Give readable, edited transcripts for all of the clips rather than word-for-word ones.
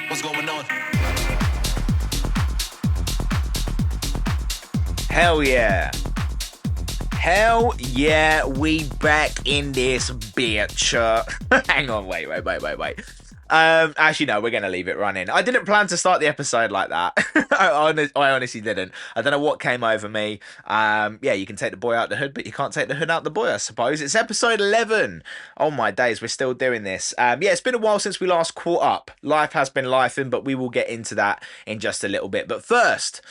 What's going on? Hell yeah. Hell yeah, we back in this bitch. Hang on, wait. Actually, no, we're going to leave it running. I didn't plan to start the episode like that. I honestly didn't. I don't know what came over me. Yeah, you can take the boy out the hood, but you can't take the hood out the boy, I suppose. It's episode 11. Oh my days, we're still doing this. Yeah, it's been a while since we last caught up. Life has been lifing, but we will get into that in just a little bit. But first,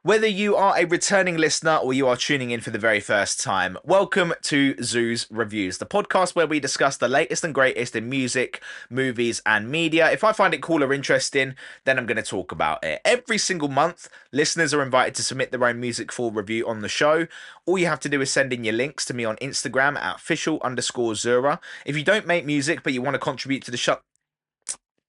whether you are a returning listener or you are tuning in for the very first time, welcome to Zoo's Reviews, the podcast where we discuss the latest and greatest in music, movies, and media. If I find it cool or interesting, then I'm going to talk about it. Every single month, listeners are invited to submit their own music full review on the show. All you have to do is send in your links to me on Instagram at official_Zurra. If you don't make music but you want to contribute to the show,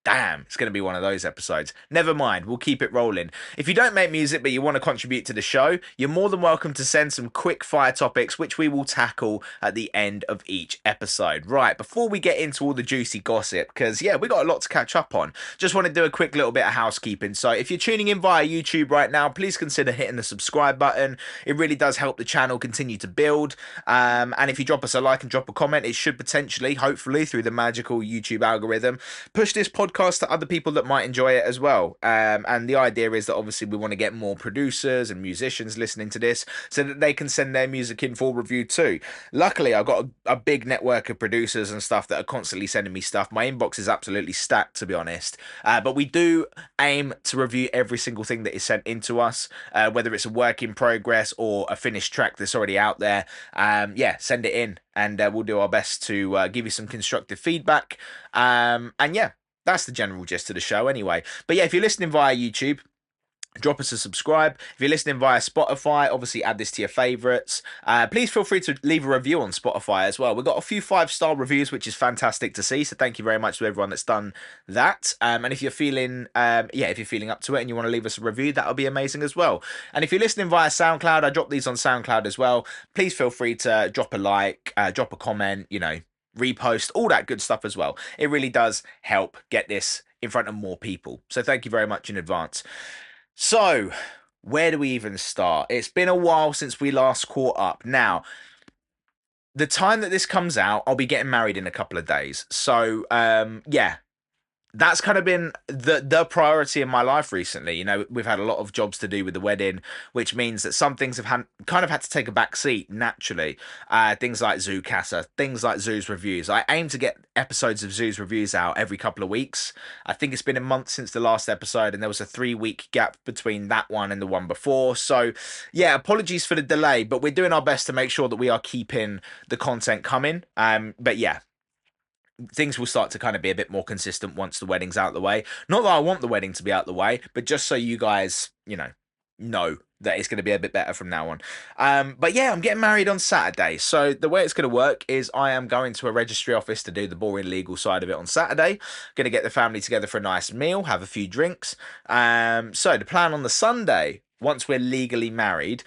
damn, it's going to be one of those episodes. Never mind, we'll keep it rolling. If you don't make music but you want to contribute to the show, you're more than welcome to send some quick fire topics, which we will tackle at the end of each episode. Right, before we get into all the juicy gossip, because yeah, we got a lot to catch up on, just want to do a quick little bit of housekeeping. So if you're tuning in via YouTube right now, please consider hitting the subscribe button. It really does help the channel continue to build. And if you drop us a like and drop a comment, it should potentially, hopefully, through the magical YouTube algorithm, push this podcast to other people that might enjoy it as well. And the idea is that obviously we want to get more producers and musicians listening to this so that they can send their music in for review too. Luckily, I've got a big network of producers and stuff that are constantly sending me stuff. My inbox is absolutely stacked, to be honest. But we do aim to review every single thing that is sent into us, whether it's a work in progress or a finished track that's already out there. Yeah, send it in and we'll do our best to give you some constructive feedback. And yeah, that's the general gist of the show anyway. But yeah, if you're listening via YouTube, drop us a subscribe. If you're listening via Spotify, obviously add this to your favorites. Please feel free to leave a review on Spotify as well. We've got a few 5-star reviews, which is fantastic to see. So thank you very much to everyone that's done that. And if you're feeling, if you're feeling up to it and you want to leave us a review, that'll be amazing as well. And if you're listening via SoundCloud, I drop these on SoundCloud as well. Please feel free to drop a like, drop a comment, repost, all that good stuff as well. It really does help get this in front of more people. So thank you very much in advance. So, where do we even start? It's been a while since we last caught up. Now, the time that this comes out, I'll be getting married in a couple of days. So, yeah, that's kind of been the priority in my life recently. We've had a lot of jobs to do with the wedding, which means that some things have kind of had to take a back seat naturally. Things like Zoocasa, things like Zoo's Reviews. I aim to get episodes of Zoo's Reviews out every couple of weeks. I think it's been a month since the last episode, and there was a 3-week gap between that one and the one before. So, yeah, apologies for the delay, but we're doing our best to make sure that we are keeping the content coming. But yeah, things will start to kind of be a bit more consistent once the wedding's out the way. Not that I want the wedding to be out the way, but just so you guys, know that it's going to be a bit better from now on. But yeah, I'm getting married on Saturday. So the way it's going to work is I am going to a registry office to do the boring legal side of it on Saturday. Going to get the family together for a nice meal, have a few drinks. So the plan on the Sunday, once we're legally married,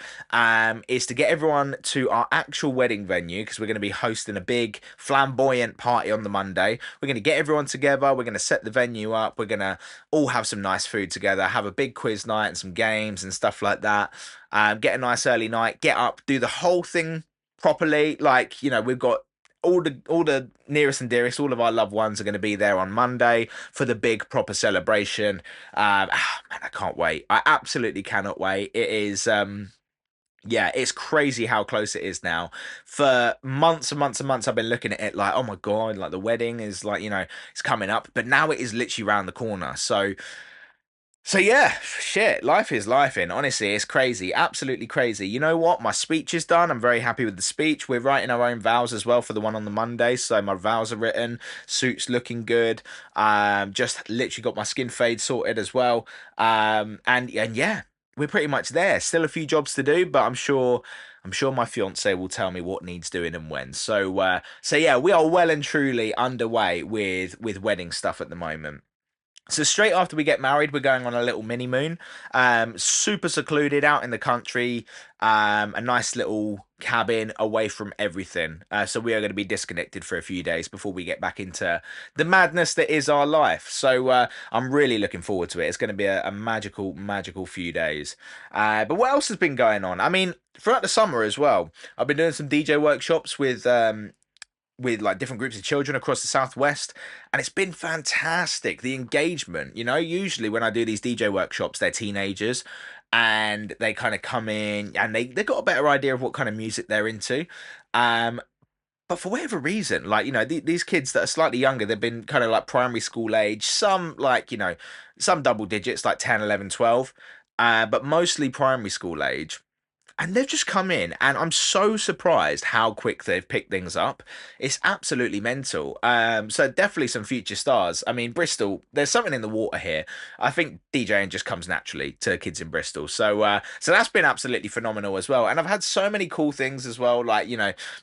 is to get everyone to our actual wedding venue, because we're going to be hosting a big flamboyant party on the Monday. We're going to get everyone together. We're going to set the venue up. We're going to all have some nice food together, have a big quiz night and some games and stuff like that. Get a nice early night, get up, do the whole thing properly. We've got all the nearest and dearest, all of our loved ones are going to be there on Monday for the big proper celebration. Man, I can't wait. I absolutely cannot wait. It is, yeah, it's crazy how close it is now. For months and months and months, I've been looking at it like, oh my God, like the wedding is like, it's coming up. But now it is literally around the corner. So yeah, shit, life is life in. Honestly, it's crazy. Absolutely crazy. You know what? My speech is done. I'm very happy with the speech. We're writing our own vows as well for the one on the Monday. So my vows are written. Suit's looking good. Just literally got my skin fade sorted as well. And yeah, we're pretty much there. Still a few jobs to do, but I'm sure my fiance will tell me what needs doing and when. So yeah, we are well and truly underway with wedding stuff at the moment. So straight after we get married, we're going on a little mini moon. Super secluded out in the country. A nice little cabin away from everything. So we are going to be disconnected for a few days before we get back into the madness that is our life. So I'm really looking forward to it. It's going to be a magical, magical few days. But what else has been going on? I mean, throughout the summer as well, I've been doing some DJ workshops with like different groups of children across the southwest, and it's been fantastic. The engagement, usually when I do these DJ workshops, they're teenagers, and they kind of come in and they got a better idea of what kind of music they're into. um but for whatever reason, like, these kids that are slightly younger, they've been kind of like primary school age, some like, some double digits like 10, 11, 12, but mostly primary school age, and they've just come in, and I'm so surprised how quick they've picked things up. It's absolutely mental. So definitely some future stars. I mean, Bristol, there's something in the water here. I think DJing just comes naturally to kids in Bristol. So that's been absolutely phenomenal as well. And I've had so many cool things as well. Like,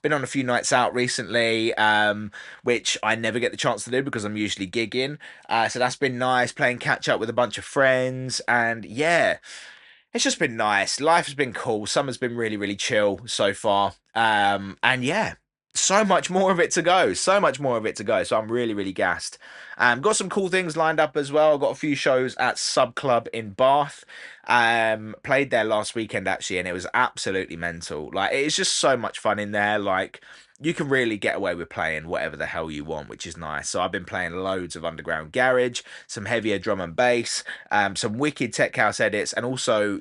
been on a few nights out recently, which I never get the chance to do because I'm usually gigging. So that's been nice, playing catch up with a bunch of friends, and yeah, it's just been nice. Life has been cool. Summer's been really, really chill so far. And yeah, so much more of it to go. So much more of it to go. So I'm really, really gassed. Got some cool things lined up as well. Got a few shows at Sub Club in Bath. Played there last weekend actually, and it was absolutely mental. Like, it's just so much fun in there. Like, you can really get away with playing whatever the hell you want, which is nice. So I've been playing loads of underground garage, some heavier drum and bass, some wicked tech house edits, and also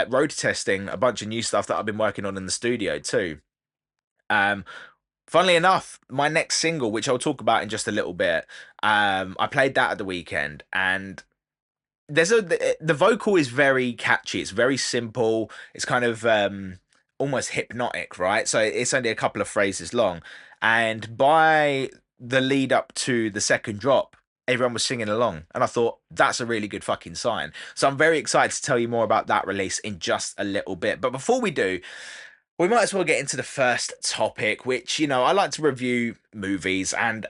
road testing a bunch of new stuff that I've been working on in the studio too. Um, Funnily enough, my next single, which I'll talk about in just a little bit, I played that at the weekend, and the vocal is very catchy. It's very simple. It's kind of almost hypnotic, right? So it's only a couple of phrases long, and by the lead up to the second drop, everyone was singing along, and I thought that's a really good fucking sign. So I'm very excited to tell you more about that release in just a little bit. But before we do, we might as well get into the first topic, which, I like to review movies, and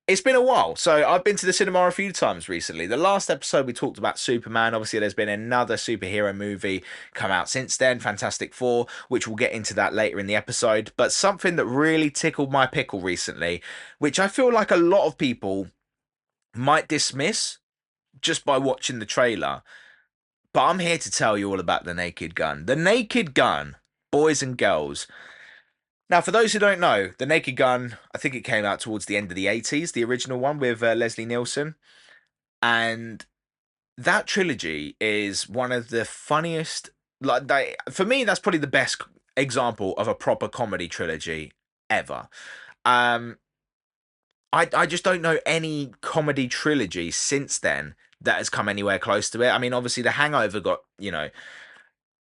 it's been a while. So I've been to the cinema a few times recently. The last episode we talked about Superman. Obviously, there's been another superhero movie come out since then, Fantastic Four, which we'll get into that later in the episode. But something that really tickled my pickle recently, which I feel like a lot of people might dismiss just by watching the trailer. But I'm here to tell you all about The Naked Gun. The Naked Gun, boys and girls. Now, for those who don't know, The Naked Gun, I think it came out towards the end of the 80s, the original one with Leslie Nielsen. And that trilogy is one of the funniest, for me, that's probably the best example of a proper comedy trilogy ever. Um, I just don't know any comedy trilogy since then that has come anywhere close to it. I mean, obviously, The Hangover got,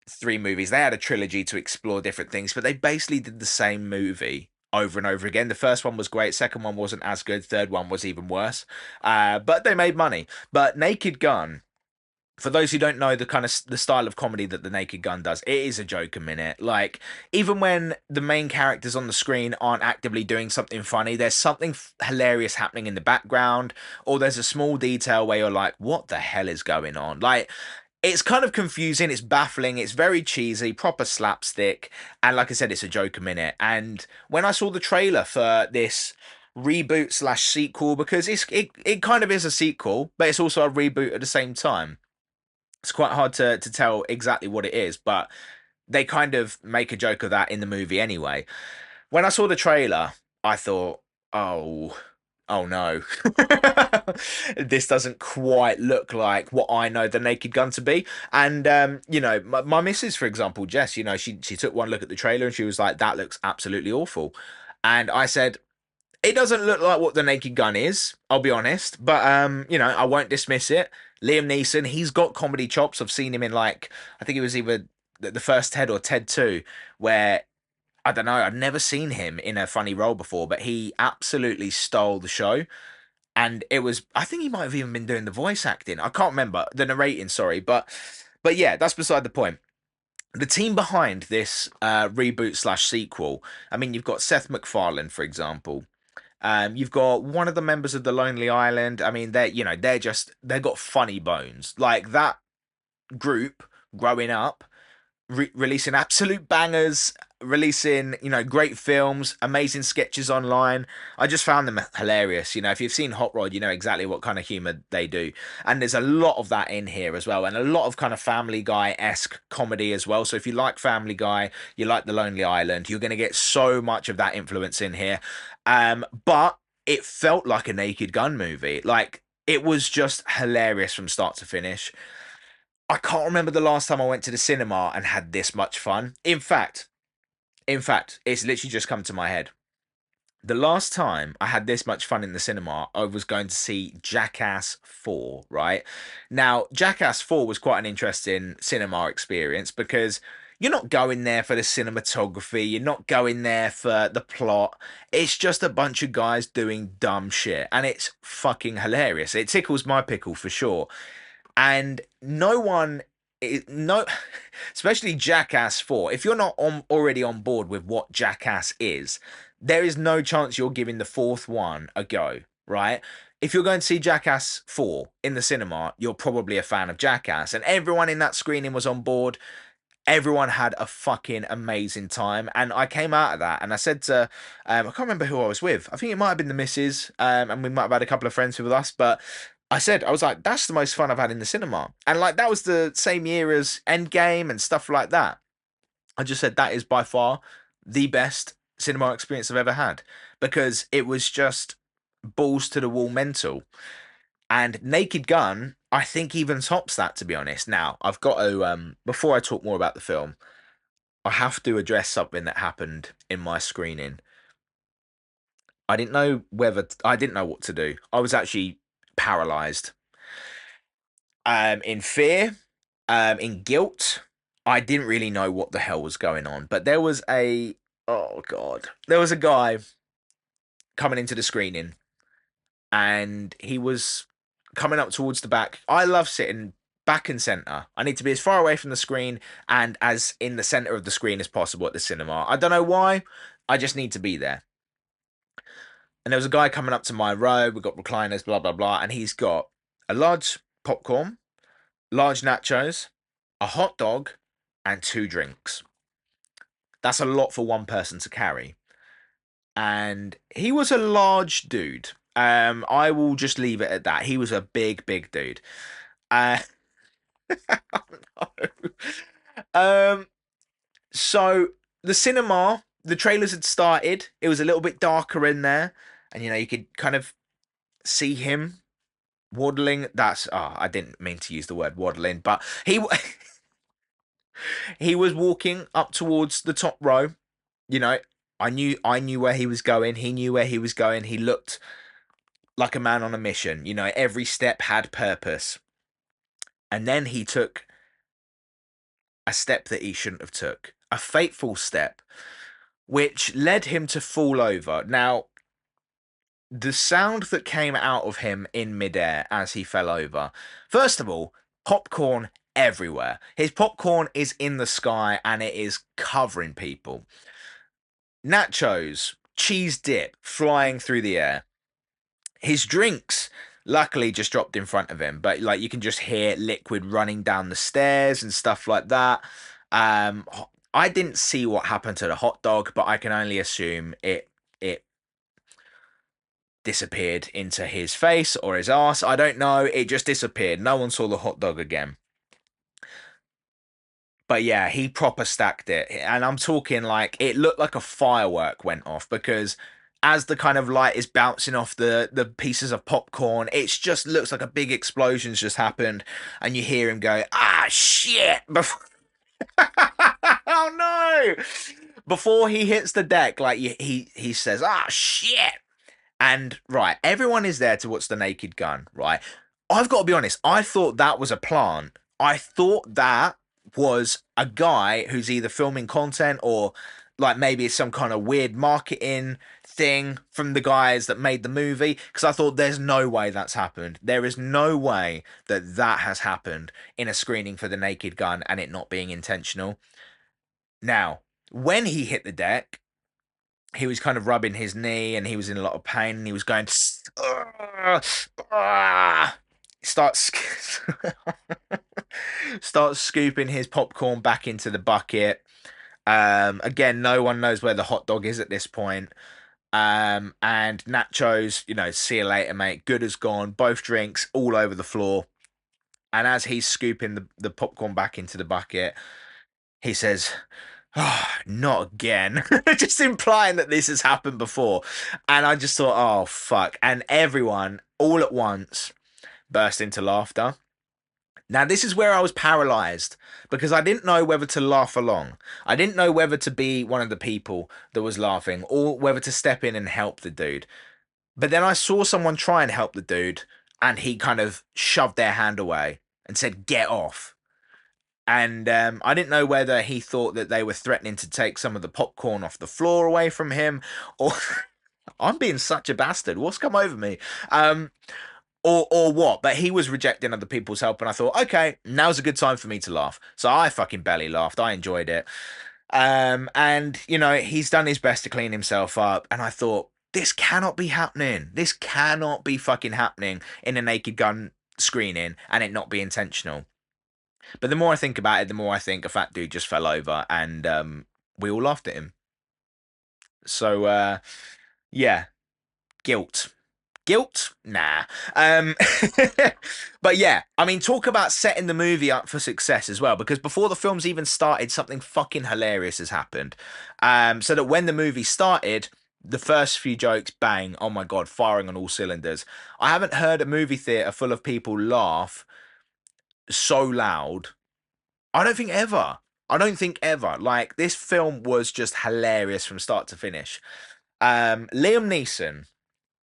three movies. They had a trilogy to explore different things, but they basically did the same movie over and over again. The first one was great, second one wasn't as good, third one was even worse. But they made money. But Naked Gun, for those who don't know the kind of the style of comedy that The Naked Gun does, it is a joke a minute. Like, even when the main characters on the screen aren't actively doing something funny, there's something hilarious happening in the background, or there's a small detail where you're like, what the hell is going on? Like, it's kind of confusing, it's baffling, it's very cheesy, proper slapstick, and like I said, it's a joke a minute. And when I saw the trailer for this reboot slash sequel, because it kind of is a sequel, but it's also a reboot at the same time. It's quite hard to tell exactly what it is, but they kind of make a joke of that in the movie anyway. When I saw the trailer, I thought, oh, oh no, this doesn't quite look like what I know the Naked Gun to be. And my missus, for example, Jess, she took one look at the trailer and she was like, that looks absolutely awful. And I said, it doesn't look like what the Naked Gun is, I'll be honest, but I won't dismiss it. Liam Neeson, he's got comedy chops. I've seen him in, like, I think it was either the first Ted or Ted 2, where I don't know, I've never seen him in a funny role before, but he absolutely stole the show. And it was, I think he might have even been doing the voice acting. I can't remember the narrating, sorry, but yeah, that's beside the point. The team behind this reboot slash sequel, I mean, you've got Seth MacFarlane, for example. You've got one of the members of the Lonely Island. I mean, they've got funny bones. Like that group growing up releasing absolute bangers, releasing great films, amazing sketches online. I just found them hilarious. If you've seen Hot Rod, you know exactly what kind of humor they do, and there's a lot of that in here as well, and a lot of kind of Family Guy esque comedy as well. So if you like Family Guy, you like The Lonely Island, you're going to get so much of that influence in here. But it felt like a Naked Gun movie. Like it was just hilarious from start to finish. I can't remember the last time I went to the cinema and had this much fun. In fact, it's literally just come to my head. The last time I had this much fun in the cinema, I was going to see Jackass 4, right? Now, Jackass 4 was quite an interesting cinema experience because you're not going there for the cinematography, you're not going there for the plot. It's just a bunch of guys doing dumb shit, and it's fucking hilarious. It tickles my pickle for sure. And no one no especially Jackass 4, if you're not already on board with what Jackass is, there is no chance you're giving the fourth one a go, right? If you're going to see Jackass 4 in the cinema, you're probably a fan of Jackass, and everyone in that screening was on board. Everyone had a fucking amazing time, and I came out of that and I said to I can't remember who I was with. I think it might have been the missus, and we might have had a couple of friends with us, but I was like, that's the most fun I've had in the cinema. And like that was the same year as Endgame and stuff like that. I just said that is by far the best cinema experience I've ever had, because it was just balls to the wall mental. And Naked Gun, I think, even tops that, to be honest. Now, I've got to before I talk more about the film, I have to address something that happened in my screening. I didn't know what to do. I was actually paralyzed. In fear, in guilt. I didn't really know what the hell was going on, but oh god, there was a guy coming into the screening, and he was coming up towards the back. I love sitting back and center. I need to be as far away from the screen and as in the center of the screen as possible at the cinema. I don't know why. I just need to be there. And there was a guy coming up to my row. We've got recliners, blah blah blah, and he's got a large popcorn, large nachos, a hot dog, and two drinks. That's a lot for one person to carry. And he was a large dude. I will just leave it at that. He was a big, big dude. Uh, oh no. So the cinema, the trailers had started. It was a little bit darker in there, and you could kind of see him waddling. I didn't mean to use the word waddling, but he was walking up towards the top row. You know, I knew where he was going. He knew where he was going. He looked like a man on a mission. Every step had purpose. And then he took a step that he shouldn't have took, a fateful step, which led him to fall over. Now, the sound that came out of him in midair as he fell over, first of all, popcorn everywhere. His popcorn is in the sky and it is covering people. Nachos, cheese dip flying through the air. His drinks luckily just dropped in front of him, but like you can just hear liquid running down the stairs and stuff like that. Um I didn't see what happened to the hot dog, but I can only assume it disappeared into his face or his ass. I don't know. It just disappeared. No one saw the hot dog again. But yeah, he proper stacked it. And I'm talking like it looked like a firework went off, because as the kind of light is bouncing off the pieces of popcorn, it just looks like a big explosion's just happened. And you hear him go, ah, shit. Oh no. Before he hits the deck, like he says, ah, shit. And right, everyone is there to watch the Naked Gun, right? I've got to be honest, I thought that was a plant. I thought that was a guy who's either filming content or like maybe it's some kind of weird marketing thing from the guys that made the movie, because I thought there's no way that's happened. There is no way that that has happened in a screening for the Naked Gun and it not being intentional. Now, when he hit the deck, he was kind of rubbing his knee and he was in a lot of pain and he was going, "Ugh, ah." Starts starts scooping his popcorn back into the bucket. Again, no one knows where the hot dog is at this point. And nachos, see you later, mate. Good as gone. Both drinks all over the floor. And as he's scooping the popcorn back into the bucket, he says, "Oh, not again." Just implying that this has happened before. And I just thought, oh, fuck. And everyone, all at once, burst into laughter. Now, this is where I was paralyzed because I didn't know whether to laugh along. I didn't know whether to be one of the people that was laughing or whether to step in and help the dude. But then I saw someone try and help the dude and he kind of shoved their hand away and said, "Get off." And I didn't know whether he thought that they were threatening to take some of the popcorn off the floor away from him, or I'm being such a bastard. What's come over me? Um, or what? But he was rejecting other people's help, and I thought, okay, now's a good time for me to laugh. So I fucking belly laughed. I enjoyed it. And he's done his best to clean himself up, and I thought, this cannot be happening. This cannot be fucking happening in a Naked Gun screening, and it not be intentional. But the more I think about it, the more I think a fat dude just fell over and we all laughed at him. So yeah, guilt. Guilt? Nah. Um but yeah, I mean talk about setting the movie up for success as well, because before the film's even started, something fucking hilarious has happened. So that when the movie started, the first few jokes, bang, oh my god, firing on all cylinders. I haven't heard a movie theatre full of people laugh so loud. I don't think ever. I don't think ever. Like this film was just hilarious from start to finish. Liam Neeson,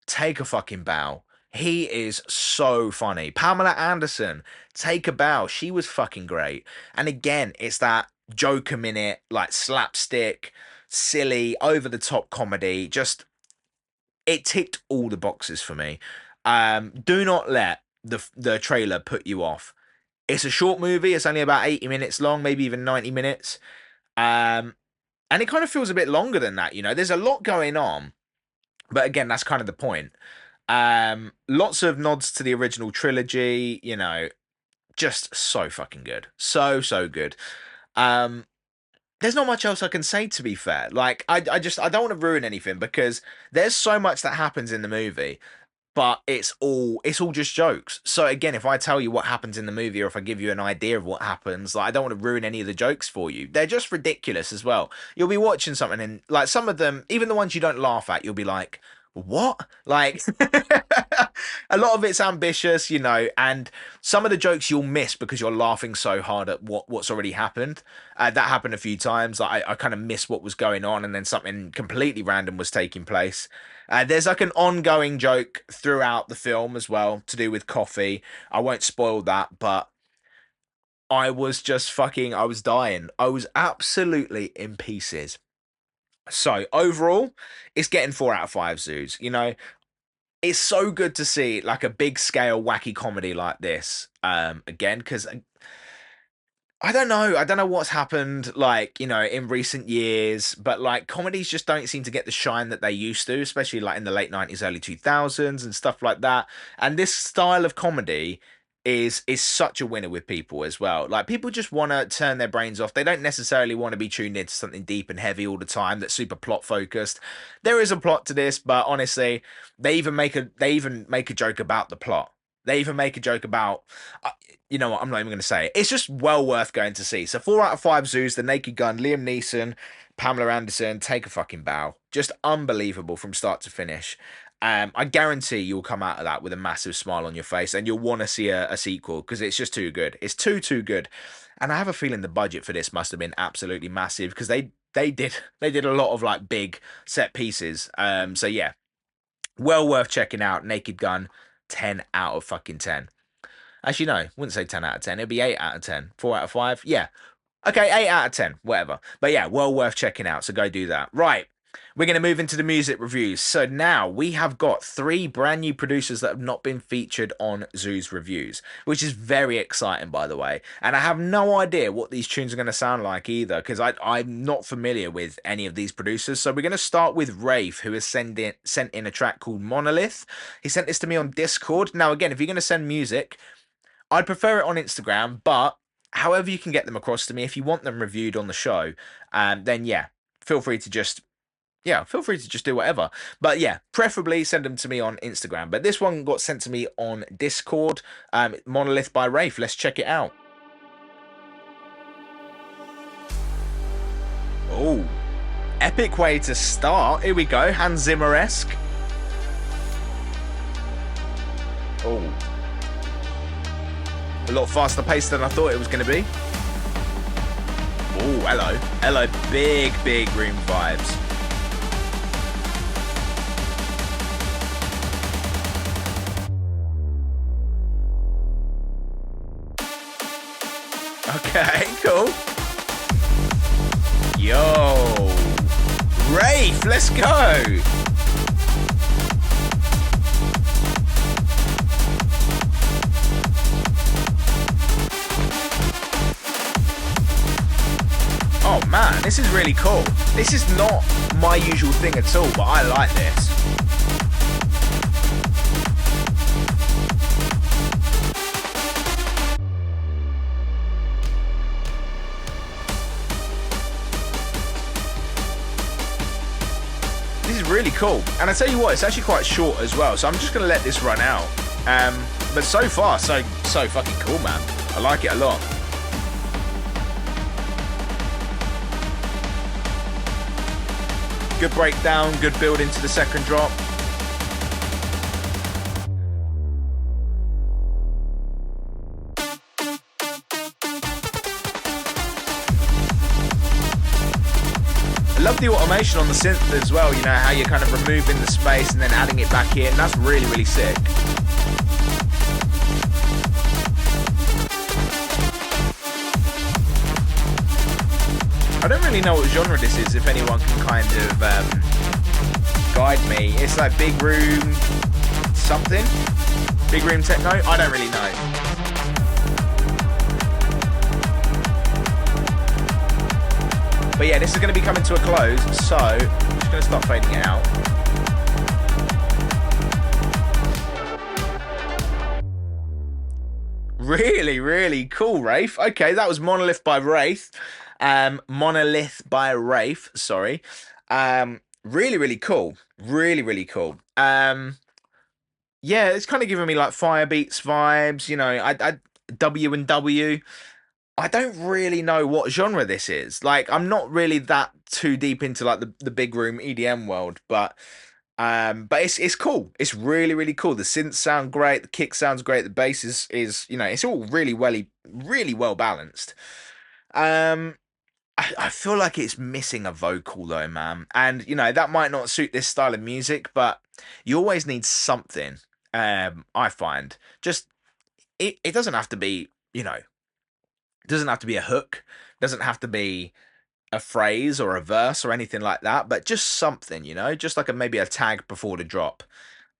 take a fucking bow. He is so funny. Pamela Anderson, take a bow. She was fucking great. And again, it's that Joker minute, like slapstick, silly, over the top comedy. Just it ticked all the boxes for me. Do not let the trailer put you off. It's a short movie. It's only about 80 minutes long, maybe even 90 minutes. Um, and it kind of feels a bit longer than that, There's a lot going on, but again, that's kind of the point. Lots of nods to the original trilogy, just so fucking good. So, so good. Um, there's not much else I can say, to be fair. Like, I don't want to ruin anything because there's so much that happens in the movie, but it's all just jokes. So again, if I tell you what happens in the movie or if I give you an idea of what happens, like I don't want to ruin any of the jokes for you. They're just ridiculous as well. You'll be watching something and like some of them, even the ones you don't laugh at, you'll be like, what? Like a lot of it's ambitious, and some of the jokes you'll miss because you're laughing so hard at what's already happened. That happened a few times. Like, I kind of missed what was going on, and then something completely random was taking place. There's like an ongoing joke throughout the film as well to do with coffee. I won't spoil that, but I was just fucking, I was dying. I was absolutely in pieces. So overall, it's getting 4 out of 5 zoos. It's so good to see like a big scale wacky comedy like this again, because I don't know. I don't know what's happened, like, in recent years, but like comedies just don't seem to get the shine that they used to, especially like in the late 90s, early 2000s and stuff like that. And this style of comedy is such a winner with people as well. Like people just want to turn their brains off. They don't necessarily want to be tuned into something deep and heavy all the time that's super plot focused. There is a plot to this, but honestly, they even make a joke about the plot. They even make a joke about you know what? I'm not even going to say it. It's just well worth going to see. So 4 out of 5 zoos, The Naked Gun, Liam Neeson, Pamela Anderson, take a fucking bow. Just unbelievable from start to finish. I guarantee you'll come out of that with a massive smile on your face, and you'll want to see a sequel because it's just too good. It's too good. And I have a feeling the budget for this must have been absolutely massive because they did a lot of like big set pieces. So yeah, well worth checking out. Naked Gun, 10 out of fucking 10. Actually, no, wouldn't say 10 out of 10. It'd be 8 out of 10. 4 out of 5. Yeah. Okay, 8 out of 10. Whatever. But yeah, well worth checking out. So go do that. Right. We're going to move into the music reviews. So now we have got three brand new producers that have not been featured on Zoo's reviews, which is very exciting, by the way. And I have no idea what these tunes are going to sound like either, because I'm not familiar with any of these producers. So we're going to start with Rafe, who has sent in a track called Monolith. He sent this to me on Discord. Now, again, if you're going to send music, I'd prefer it on Instagram, but however you can get them across to me, if you want them reviewed on the show, then yeah, feel free to just feel free to just do whatever. But yeah, preferably send them to me on Instagram. But this one got sent to me on Discord. Monolith by Rafe. Let's check it out. Oh, epic way to start. Here we go. Hans Zimmer-esque. Oh, a lot faster paced than I thought it was going to be. Oh, hello. Hello, big room vibes. Okay, cool. Yo, Rafe, let's go. Oh man, this is really cool. This is not my usual thing at all, but I like this. This is really cool. And I tell you what, it's actually quite short as well, so I'm just going to let this run out. But so far, so fucking cool, man. I like it a lot. Good breakdown, good build into the second drop. I love the automation on the synth as well, you know, how you're kind of removing the space and then adding it back in. That's really sick. I don't really know what genre this is, if anyone can kind of guide me. It's like big room something? Big room techno? I don't really know. But yeah, this is going to be coming to a close, so I'm just going to start fading it out. Really cool, Rafe. Okay, that was Monolith by Rafe. Monolith by Rafe, sorry. Really cool. Really cool. Yeah, it's kind of giving me like Firebeats vibes, you know, I W and W. I don't really know what genre this is. Like, I'm not really that too deep into like the big room EDM world, but it's cool. It's really cool. The synths sound great, the kick sounds great, the bass is you know, it's all really well balanced. Um I feel like it's missing a vocal though, man. And you know, that might not suit this style of music, but you always need something. I find just it doesn't have to be, you know, it doesn't have to be a hook, doesn't have to be a phrase or a verse or anything like that, but just something, you know, just like maybe a tag before the drop.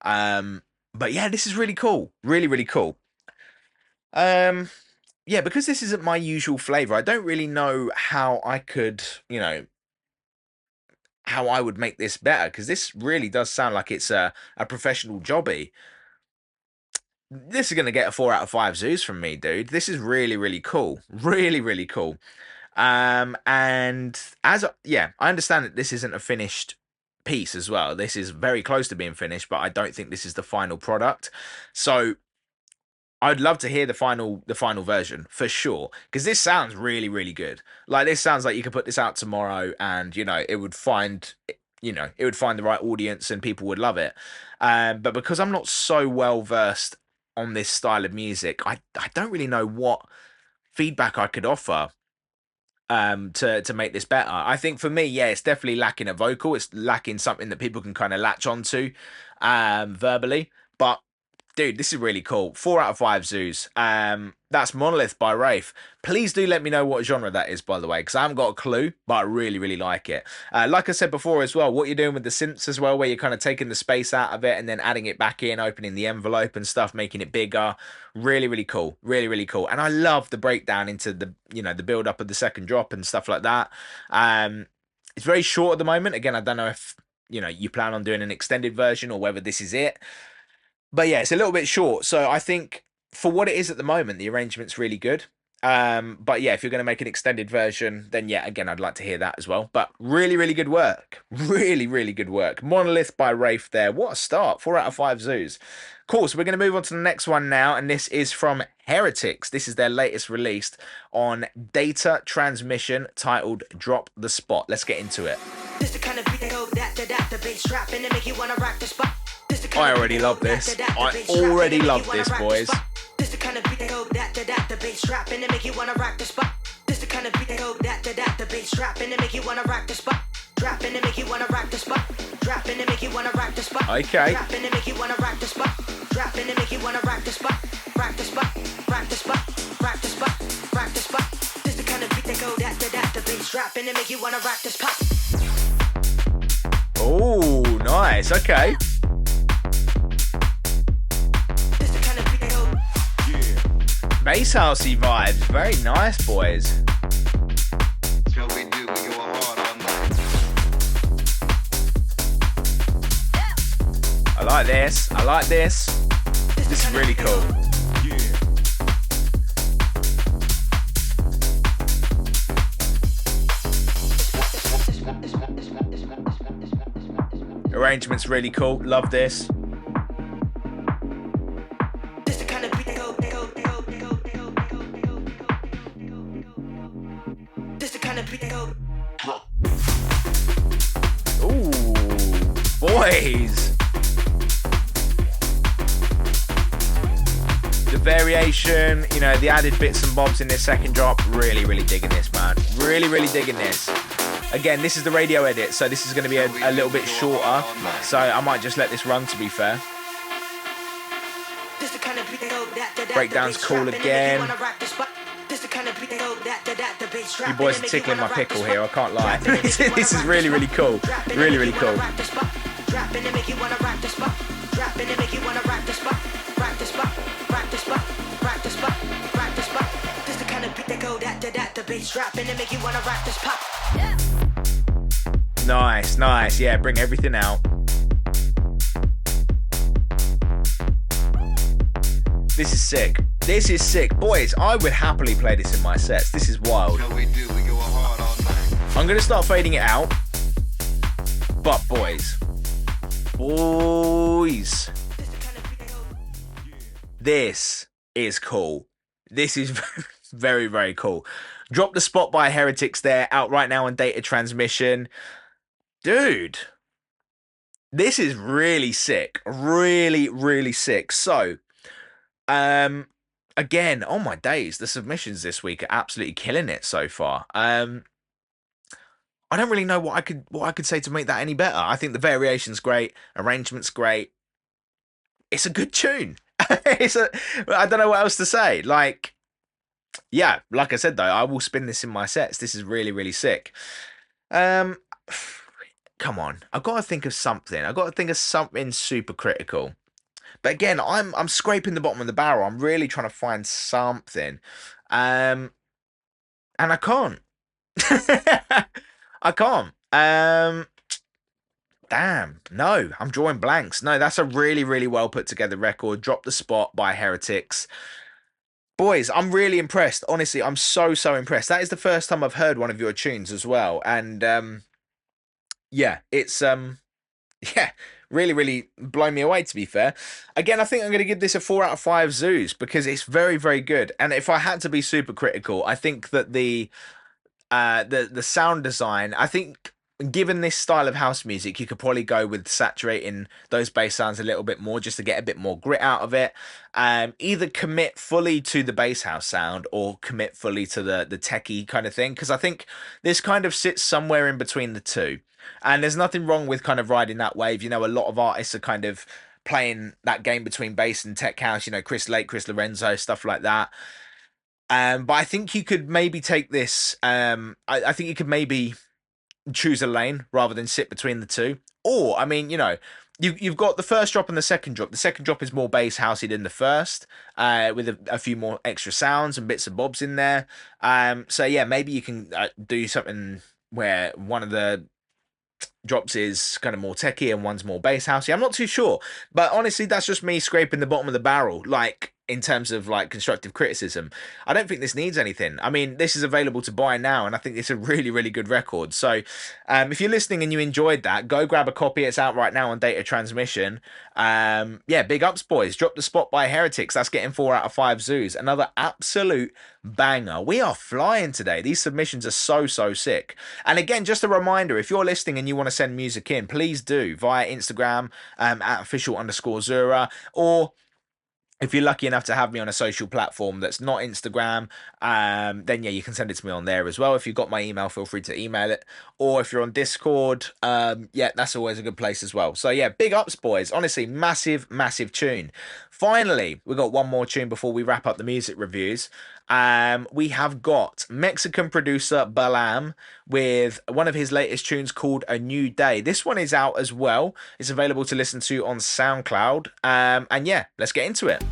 But yeah, this is really cool. Really cool. Um yeah, because this isn't my usual flavor, I don't really know how I could, you know, how I would make this better, because this really does sound like it's a professional jobby. This is going to get a 4 out of 5 zoos from me, dude. This is really cool. Really cool. And yeah, I understand that this isn't a finished piece as well. This is very close to being finished, but I don't think this is the final product. So I'd love to hear the final version for sure, because this sounds really good. Like, this sounds like you could put this out tomorrow and, you know, it would find, you know, it would find the right audience and people would love it. But because I'm not so well versed on this style of music, I don't really know what feedback I could offer to make this better. I think for me, yeah, it's definitely lacking a vocal. It's lacking something that people can kind of latch onto verbally. But Dude, this is really cool. 4 out of 5 zoos. That's Monolith by Rafe. Please do let me know what genre that is, by the way, because I haven't got a clue, but I really, really like it. Like I said before as well, what you're doing with the synths as well, where you're kind of taking the space out of it and then adding it back in, opening the envelope and stuff, making it bigger. Really, really cool. Really, really cool. And I love the breakdown into the build up of the second drop and stuff like that. It's very short at the moment. Again, I don't know if you plan on doing an extended version or whether this is it. But yeah, it's a little bit short. So I think for what it is at the moment, the arrangement's really good. But yeah, if you're going to make an extended version, then yeah, again, I'd like to hear that as well. But really, really good work. Really, really good work. Monolith by Rafe there. What a start. 4 out of 5 zoos. Cool. So we're going to move on to the next one now. And this is from Heratiks. This is their latest released on Data Transmission titled Drop the Spot. Let's get into it. This the kind of beat that the bass trap and make you want to rock the spot. I already love this. I already love this, boys. This the kind of beat that the bass trap and make you wanna rock the spot. This the kind of beat that the bass trap and make you wanna rock the spot. Drop and make you wanna rock the spot. Drop and make you wanna rock the spot. Okay. Drop and make you wanna rock the spot. Drop and make you wanna rock the spot. Rock the spot. Rock the spot. Rock the spot. Rock the spot. This the kind of beat that the bass trap and make you wanna rock the spot. Oh, nice. Okay. Bass housey vibes, very nice, boys. Shall we do? We go hard all night. I like this. I like this. This is really cool. Arrangement's really cool. Love this. Ooh, boys. The variation, the added bits and bobs in this second drop, really, really digging this, man. Really, really digging this. Again, this is the radio edit, so this is going to be a little bit shorter, so I might just let this run, to be fair. Breakdown's cool again. You boys are tickling my pickle here, I can't lie. This is really, really cool. Really, really cool. Nice, nice. Yeah, bring everything out. This is sick. This is sick. Boys, I would happily play this in my sets. This is wild. Shall we do? We go hard all night. I'm going to start fading it out. But boys. This is cool. This is very, very cool. Drop the Spot by Heratiks there. Out right now on Data Transmission. Dude. This is really sick. Really, really sick. So, again, oh my days, the submissions this week are absolutely killing it so far. I don't really know what I could say to make that any better. I think the variation's great, arrangement's great. It's a good tune. I don't know what else to say. Like, yeah, like I said though, I will spin this in my sets. This is really, really sick. Come on, I've got to think of something. I've got to think of something super critical. But again, I'm scraping the bottom of the barrel. I'm really trying to find something. And I can't. I can't. Damn. No, I'm drawing blanks. No, that's a really, really well put together record. Drop the Spot by Heratiks. Boys, I'm really impressed. Honestly, I'm so, so impressed. That is the first time I've heard one of your tunes as well. And yeah, it's yeah, really, really blown me away, to be fair. Again, I think I'm going to give this a 4 out of 5 zoos because it's very, very good. And if I had to be super critical, I think that the sound design, I think given this style of house music, you could probably go with saturating those bass sounds a little bit more just to get a bit more grit out of it. Either commit fully to the bass house sound or commit fully to the techie kind of thing, because I think this kind of sits somewhere in between the two. And there's nothing wrong with kind of riding that wave. A lot of artists are kind of playing that game between bass and tech house, Chris Lake, Chris Lorenzo, stuff like that. But I think you could maybe take this. I think you could maybe choose a lane rather than sit between the two. Or, I mean, you've got the first drop and the second drop. The second drop is more bass housey than the first, with a few more extra sounds and bits and bobs in there. So yeah, maybe you can do something where one of the drops is kind of more techie and one's more bass housey. I'm not too sure, but honestly, that's just me scraping the bottom of the barrel. Like, in terms of like constructive criticism, I don't think this needs anything. I mean, this is available to buy now, and I think it's a really, really good record. So, if you're listening and you enjoyed that, go grab a copy. It's out right now on Data Transmission. Yeah, big ups, boys. Drop the Spot by Heratiks. That's getting 4 out of 5 zoos. Another absolute banger. We are flying today. These submissions are so sick. And again, just a reminder, if you're listening and you want to send music in, please do via Instagram at official_Zurra, or if you're lucky enough to have me on a social platform that's not Instagram, then yeah, you can send it to me on there as well. If you've got my email, feel free to email it. Or if you're on Discord, yeah, that's always a good place as well. So yeah, big ups, boys. Honestly, massive tune. Finally, we got one more tune before we wrap up the music reviews. We have got Mexican producer Balam with one of his latest tunes called A New Day. This one is out as well. It's available to listen to on SoundCloud. And yeah, let's get into it.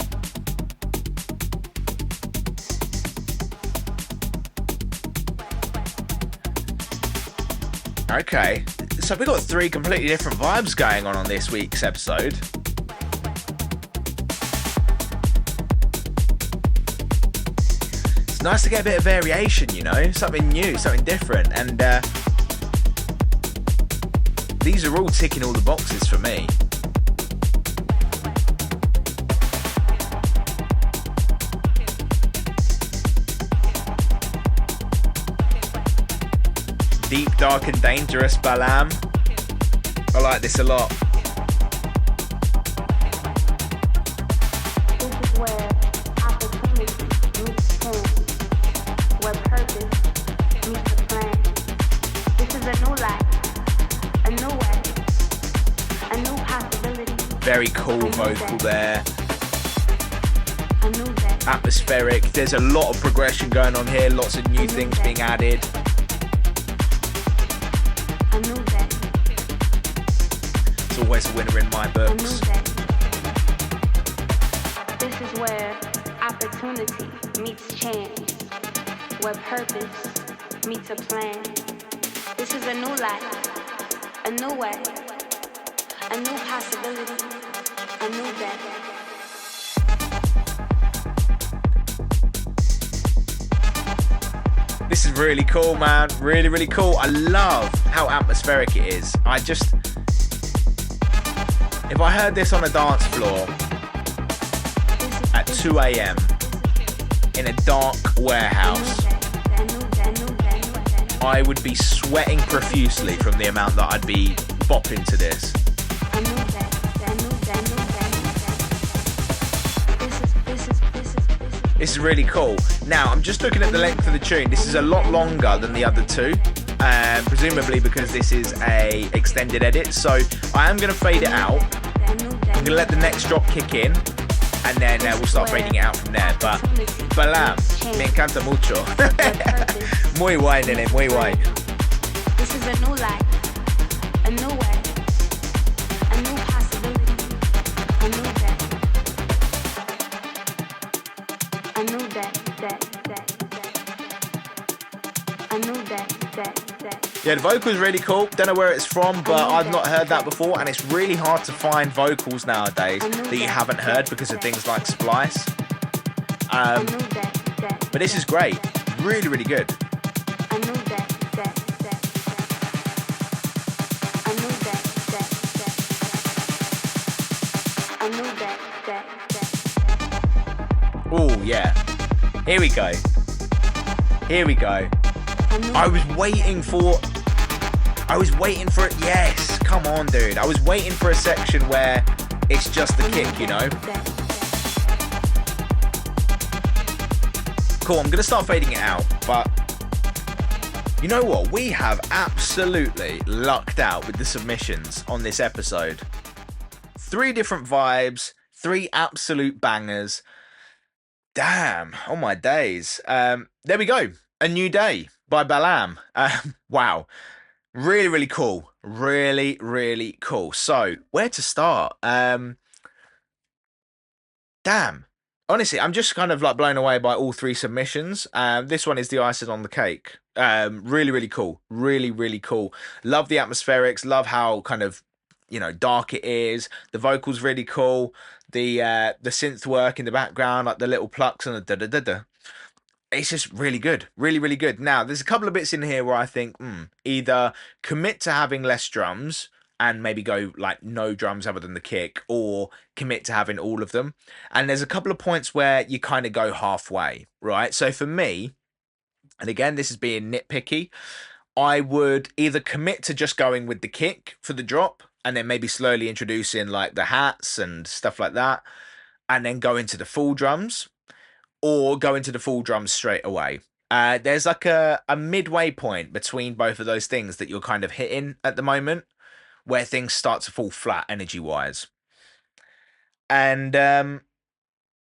Okay, so we've got 3 completely different vibes going on this week's episode. It's nice to get a bit of variation, something new, something different, and these are all ticking all the boxes for me. Deep, dark and dangerous Balam. I like this a lot. This is where opportunity meets chance, where purpose meets a plan. This is a new life, a new way, a new possibility. Very cool vocal there. A new day. Atmospheric. There's a lot of progression going on here. Lots of new things being added. A new day. It's always a winner in my A books. new day. This is where opportunity meets chance, where purpose meets a plan. This is a new life, a new way, a new possibility, a new day. This is really cool, man. Really cool. I love how atmospheric it is. If I heard this on a dance floor at 2 a.m. in a dark warehouse, I would be sweating profusely from the amount that I'd be bopping to this. This is really cool. Now, I'm just looking at the length of the tune. This is a lot longer than the other two, presumably because this is a extended edit. So I am going to fade it out. I'm going to let the next drop kick in, and then we'll start fading it out from there. But Balam, me encanta mucho. Muy guay, nene, muy guay. This is a new life, a new way, a new possibility, a new day. A new day, a new day. Yeah, the vocal's really cool. Don't know where it's from, but I've not heard that before, and it's really hard to find vocals nowadays that you haven't heard because of things like Splice. But this is great. Really good. A new day. A new day. A new day. Oh, yeah. Here we go. I was waiting for it. Yes, come on, dude. I was waiting for a section where it's just the kick, Cool, I'm going to start fading it out, but you know what? We have absolutely lucked out with the submissions on this episode. three different vibes, three absolute bangers. Damn, oh my days. There we go. A New Day by Balam. Wow. Really, really cool. Really, really cool. So, where to start? Damn. Honestly, I'm just kind of like blown away by all three submissions. This one is the icing on the cake. Really, really cool. Really, really cool. Love the atmospherics. Love how kind of dark it is. The vocals really cool. The synth work in the background, like the little plucks and the da da da da. It's just really good, really, really good. Now, there's a couple of bits in here where I think either commit to having less drums and maybe go like no drums other than the kick, or commit to having all of them. And there's a couple of points where you kind of go halfway, right? So for me, and again, this is being nitpicky, I would either commit to just going with the kick for the drop and then maybe slowly introducing like the hats and stuff like that, and then go into the full drums or go into the full drums straight away. There's like a midway point between both of those things that you're kind of hitting at the moment where things start to fall flat energy wise. And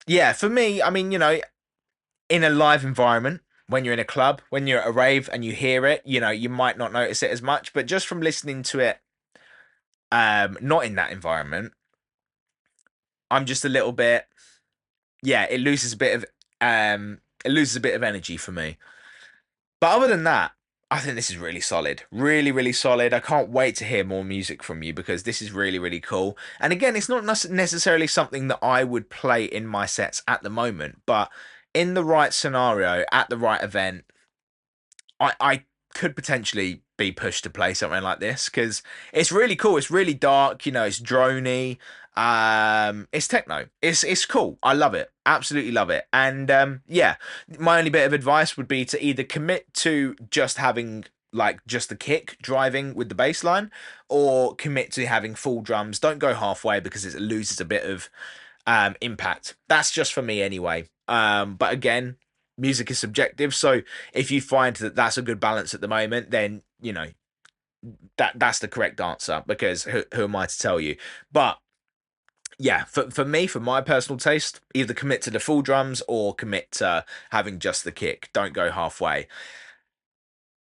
yeah, for me, I mean, in a live environment, when you're in a club, when you're at a rave and you hear it, you might not notice it as much, but just from listening to it, not in that environment, I'm just a little bit, yeah, it loses a bit of energy for me. But other than that, I think this is really solid. Really, really solid. I can't wait to hear more music from you because this is really, really cool. And again, it's not necessarily something that I would play in my sets at the moment, but in the right scenario, at the right event, I could potentially be pushed to play something like this because it's really cool. It's really dark, it's drony. It's techno. It's cool. I love it. Absolutely love it. And yeah, my only bit of advice would be to either commit to just having like just the kick driving with the bass line or commit to having full drums. Don't go halfway because it loses a bit of impact. That's just for me anyway. But again, music is subjective. So if you find that that's a good balance at the moment, then that's the correct answer because who am I to tell you? But yeah, for me, for my personal taste, either commit to the full drums or commit to having just the kick. Don't go halfway.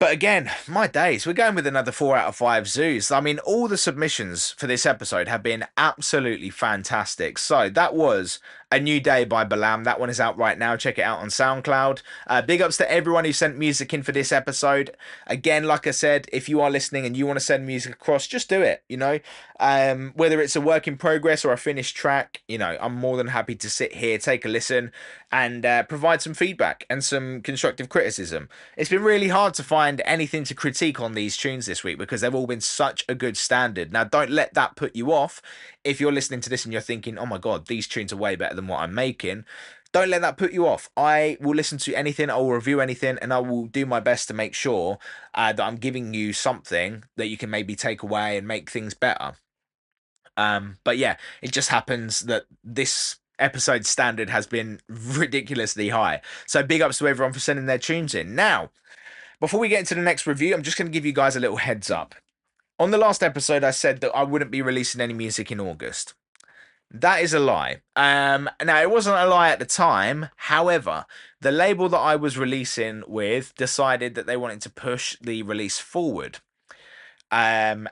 But again, my days, we're going with another 4 out of 5 zoos. I mean, all the submissions for this episode have been absolutely fantastic. So that was A New Day by Balam. That one is out right now. Check it out on SoundCloud. Big ups to everyone who sent music in for this episode. Again, like I said, if you are listening and you want to send music across, just do it, Whether it's a work in progress or a finished track, I'm more than happy to sit here, take a listen, and provide some feedback and some constructive criticism. It's been really hard to find anything to critique on these tunes this week because they've all been such a good standard. Now, don't let that put you off. If you're listening to this and you're thinking, oh my God, these tunes are way better than what I'm making, don't let that put you off. I will listen to anything, I will review anything, and I will do my best to make sure that I'm giving you something that you can maybe take away and make things better. But yeah, it just happens that this episode standard has been ridiculously high. So big ups to everyone for sending their tunes in. Now, before we get into the next review, I'm just going to give you guys a little heads up. On the last episode, I said that I wouldn't be releasing any music in August. That is a lie. Now, it wasn't a lie at the time. However, the label that I was releasing with decided that they wanted to push the release forward. And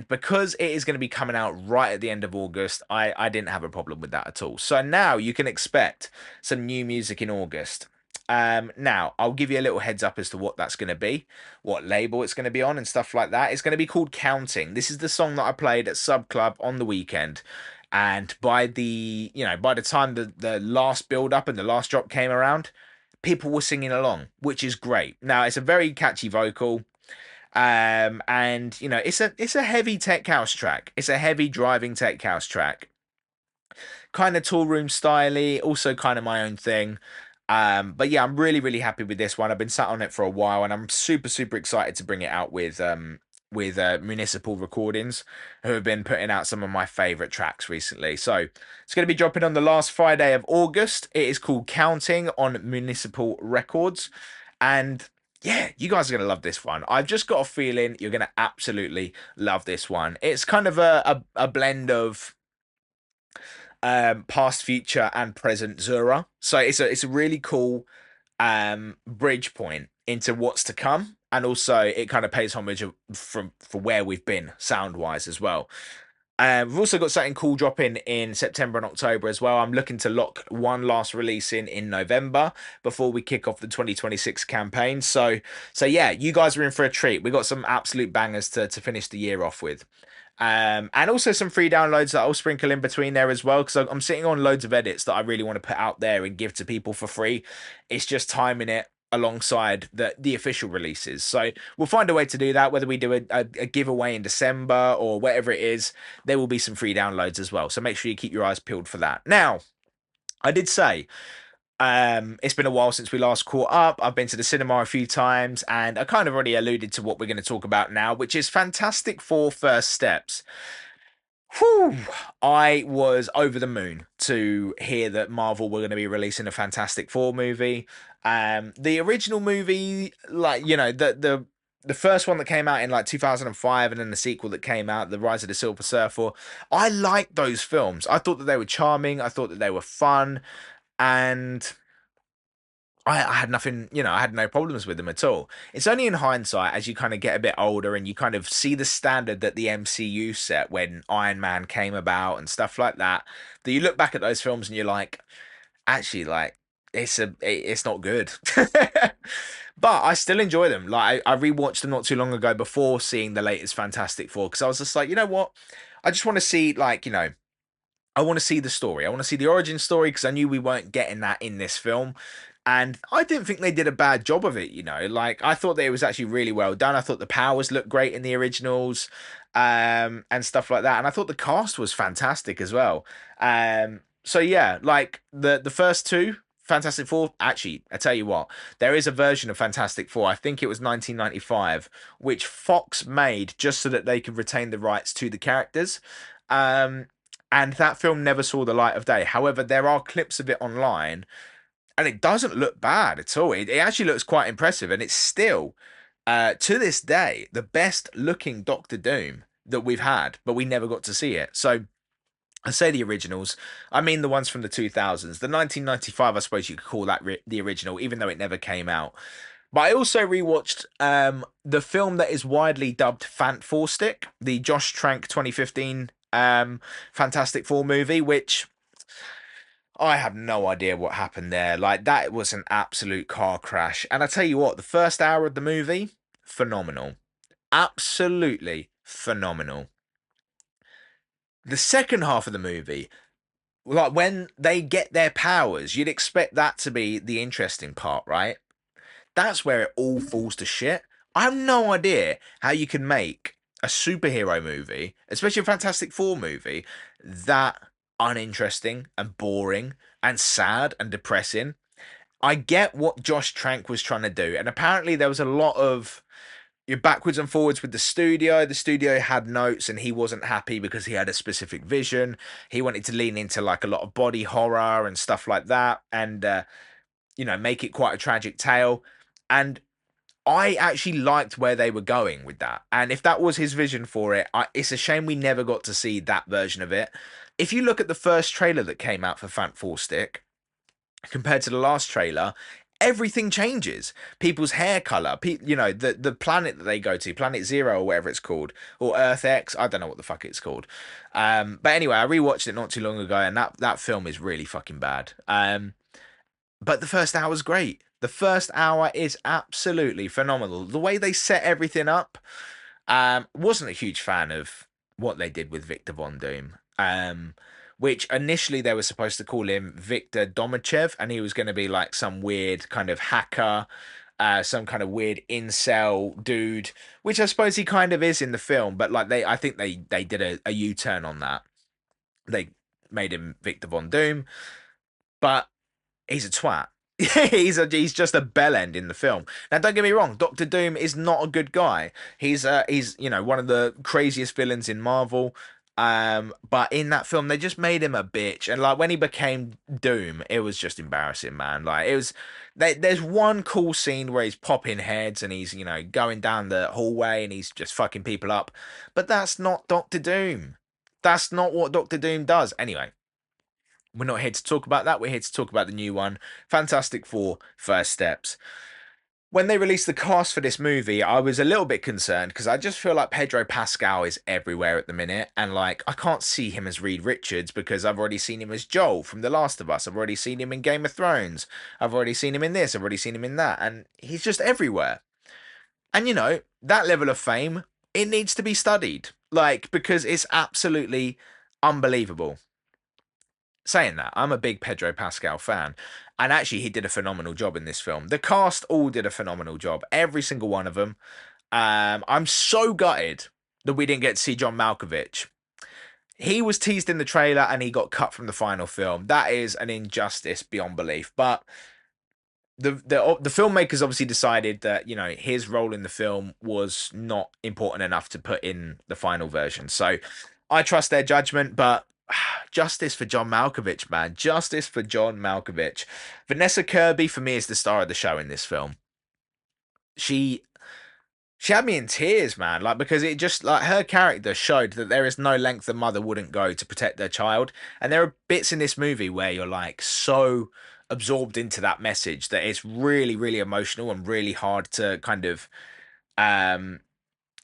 because it is going to be coming out right at the end of August, I didn't have a problem with that at all. So now you can expect some new music in August. Now I'll give you a little heads up as to what that's going to be, what label it's going to be on and stuff like that. It's going to be called Counting. This is the song that I played at Sub Club on the weekend. And by the time the last build up and the last drop came around, people were singing along, which is great. Now it's a very catchy vocal. And it's a heavy tech house track. It's a heavy driving tech house track. Kind of tool room styly, also kind of my own thing. But yeah, I'm really, really happy with this one. I've been sat on it for a while and I'm super, super excited to bring it out with Municipal Recordings, who have been putting out some of my favorite tracks recently. So it's going to be dropping on the last Friday of August. It is called Counting on Municipal Records. And yeah, you guys are going to love this one. I've just got a feeling you're going to absolutely love this one. It's kind of a blend of past, future, and present Zurra. So it's a really cool bridge point into what's to come, and also it kind of pays homage from for where we've been sound wise as well. We've also got something cool dropping in September and October as well. I'm looking to lock one last release in November before we kick off the 2026 campaign. So yeah, you guys are in for a treat. We got some absolute bangers to finish the year off with. And also some free downloads that I'll sprinkle in between there as well, because I'm sitting on loads of edits that I really want to put out there and give to people for free. It's just timing it alongside the official releases. So we'll find a way to do that, whether we do a giveaway in December or whatever it is. There will be some free downloads as well. So make sure you keep your eyes peeled for that. Now, I did say it's been a while since we last caught up. I've been to the cinema a few times, and I kind of already alluded to what we're going to talk about now, which is Fantastic Four First Steps. Whew, I was over the moon to hear that Marvel were going to be releasing a Fantastic Four movie. The original movie, like the first one that came out in like 2005, and then the sequel that came out, The Rise of the Silver Surfer. I liked those films. I thought that they were charming. I thought that they were fun, and I had nothing, I had no problems with them at all. It's only in hindsight, as you kind of get a bit older and you kind of see the standard that the MCU set when Iron Man came about and stuff like that, that you look back at those films and you're like, actually, like, it's not good. But I still enjoy them. Like, I rewatched them not too long ago before seeing the latest Fantastic Four, because I was just like, you know what? I just want to see, like, I want to see the story. I want to see the origin story, because I knew we weren't getting that in this film. And I didn't think they did a bad job of it. Like, I thought that it was actually really well done. I thought the powers looked great in the originals, and stuff like that. And I thought the cast was fantastic as well. So yeah, like the first two Fantastic Four. Actually, I tell you what, there is a version of Fantastic Four. I think it was 1995, which Fox made just so that they could retain the rights to the characters. Um, and that film never saw the light of day. However, there are clips of it online, and it doesn't look bad at all. It actually looks quite impressive, and it's still, to this day, the best looking Doctor Doom that we've had, but we never got to see it. So I say the originals, I mean the ones from the 2000s. The 1995, I suppose you could call that the original, even though it never came out. But I also rewatched the film that is widely dubbed Fant Four Stick, the Josh Trank 2015 Fantastic Four movie, which I have no idea what happened there. Like, that was an absolute car crash. And I tell you what, the first hour of the movie, phenomenal. Absolutely phenomenal. The second half of the movie, like when they get their powers, you'd expect that to be the interesting part, right? That's where it all falls to shit. I have no idea how you can make a superhero movie, especially a Fantastic Four movie, that uninteresting and boring and sad and depressing. I get what Josh Trank was trying to do, and apparently there was a lot of you're backwards and forwards with the studio. The studio had notes, and he wasn't happy because he had a specific vision. He wanted to lean into like a lot of body horror and stuff like that, and make it quite a tragic tale. And I actually liked where they were going with that. And if that was his vision for it, it's a shame we never got to see that version of it. If you look at the first trailer that came out for Fant Four Stick compared to the last trailer, everything changes. People's hair color, the planet that they go to, Planet Zero or whatever it's called, or Earth X. I don't know what the fuck it's called. But anyway, I rewatched it not too long ago, and that film is really fucking bad. But the first hour was great. The first hour is absolutely phenomenal. The way they set everything up, wasn't a huge fan of what they did with Victor Von Doom. Which initially they were supposed to call him Victor Domachev, and he was going to be like some weird kind of hacker, some kind of weird incel dude, which I suppose he kind of is in the film. But like I think they did a U-turn on that. They made him Victor Von Doom, but he's a twat. he's just a bell end in the film. Now, don't get me wrong, Doctor Doom is not a good guy. He's one of the craziest villains in Marvel. But in that film, they just made him a bitch, and like when he became Doom, it was just embarrassing, man. Like it was. There's one cool scene where he's popping heads and he's going down the hallway and he's just fucking people up, but that's not Doctor Doom. That's not what Doctor Doom does. Anyway, We're not here to talk about that. We're here to talk about the new one, Fantastic Four: First Steps. When they released the cast for this movie, I was a little bit concerned because I just feel like Pedro Pascal is everywhere at the minute, and like I can't see him as Reed Richards because I've already seen him as Joel from The Last of Us. I've already seen him in Game of Thrones. I've already seen him in this. I've already seen him in that, and he's just everywhere. And you know that level of fame, it needs to be studied, like because it's absolutely unbelievable. Saying that, I'm a big Pedro Pascal fan, and actually, he did a phenomenal job in this film. The cast all did a phenomenal job, every single one of them. I'm so gutted that we didn't get to see John Malkovich. He was teased in the trailer and he got cut from the final film. That is an injustice beyond belief. But the filmmakers obviously decided that his role in the film was not important enough to put in the final version. So I trust their judgment, but justice for John Malkovich, man. Justice for John Malkovich. Vanessa Kirby for me is the star of the show in this film. She she had me in tears, man. Like because it just like her character showed that there is no length a mother wouldn't go to protect their child. And there are bits in this movie where you're like so absorbed into that message that it's really, really emotional and really hard to kind of um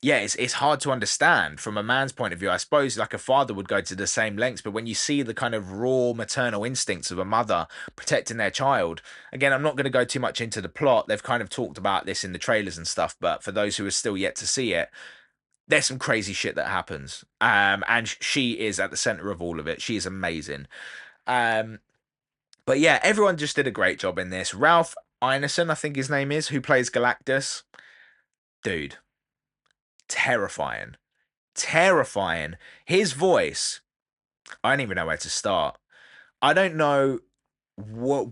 yeah, it's hard to understand from a man's point of view. I suppose like a father would go to the same lengths, but when you see the kind of raw maternal instincts of a mother protecting their child, again, I'm not going to go too much into the plot. They've kind of talked about this in the trailers and stuff, but for those who are still yet to see it, there's some crazy shit that happens. And she is at the center of all of it. She is amazing. Um, but yeah, everyone just did a great job in this. Ralph Ineson, I think his name is, who plays Galactus. Dude, terrifying. Terrifying. His voice, I don't even know where to start. I don't know what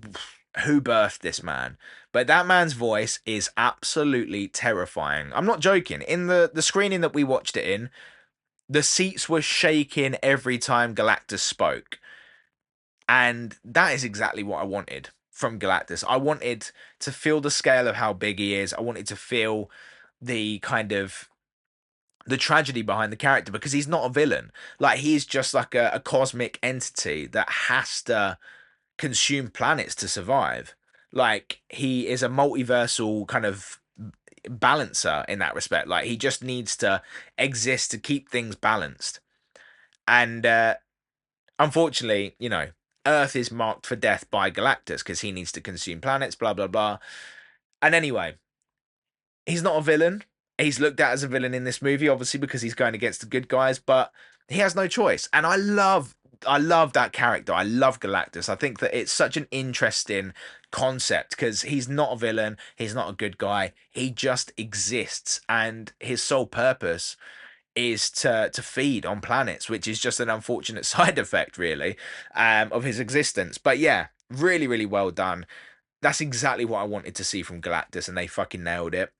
who birthed this man, but that man's voice is absolutely terrifying. I'm not joking. In the screening that we watched it in, the seats were shaking every time Galactus spoke. And that is exactly what I wanted from Galactus. I wanted to feel the scale of how big he is. I wanted to feel the kind of the tragedy behind the character because he's not a villain. Like he's just like a cosmic entity that has to consume planets to survive. Like he is a multiversal kind of balancer in that respect. Like he just needs to exist to keep things balanced. And unfortunately, Earth is marked for death by Galactus because he needs to consume planets, blah blah blah. And anyway, he's not a villain. He's looked at as a villain in this movie, obviously, because he's going against the good guys, but he has no choice. And I love that character. I love Galactus. I think that it's such an interesting concept because he's not a villain. He's not a good guy. He just exists. And his sole purpose is to feed on planets, which is just an unfortunate side effect, really, of his existence. But yeah, really, really well done. That's exactly what I wanted to see from Galactus, and they fucking nailed it.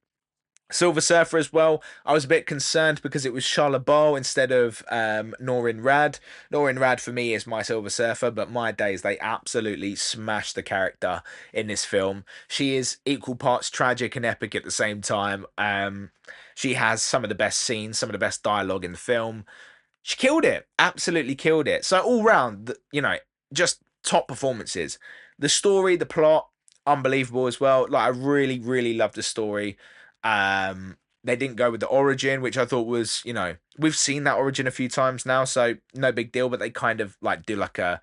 Silver Surfer as well. I was a bit concerned because it was Charlotte Ball instead of Norrin Rad. Norrin Rad for me is my Silver Surfer, but my days they absolutely smashed the character in this film. She is equal parts tragic and epic at the same time. She has some of the best scenes, some of the best dialogue in the film. She killed it, absolutely killed it. So all round, just top performances. The story, the plot, unbelievable as well. Like I really, really loved the story. They didn't go with the origin, which I thought was, we've seen that origin a few times now, so no big deal. But they kind of like do like a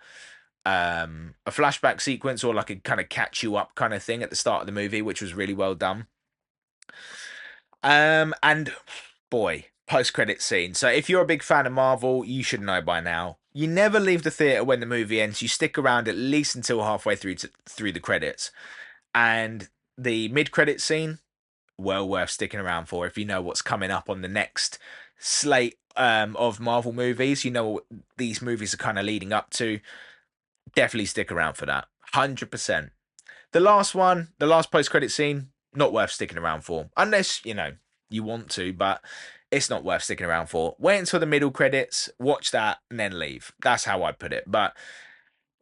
flashback sequence or like a kind of catch you up kind of thing at the start of the movie, which was really well done. And boy, post credit scene. So if you're a big fan of Marvel, you should know by now. You never leave the theater when the movie ends. You stick around at least until halfway through the credits. And the mid credit scene, well worth sticking around for if you know what's coming up on the next slate of Marvel movies. You know what these movies are kind of leading up to. Definitely stick around for that. 100%. The last one, the last post credit scene, not worth sticking around for. Unless, you want to, but it's not worth sticking around for. Wait until the middle credits, watch that, and then leave. That's how I'd put it. But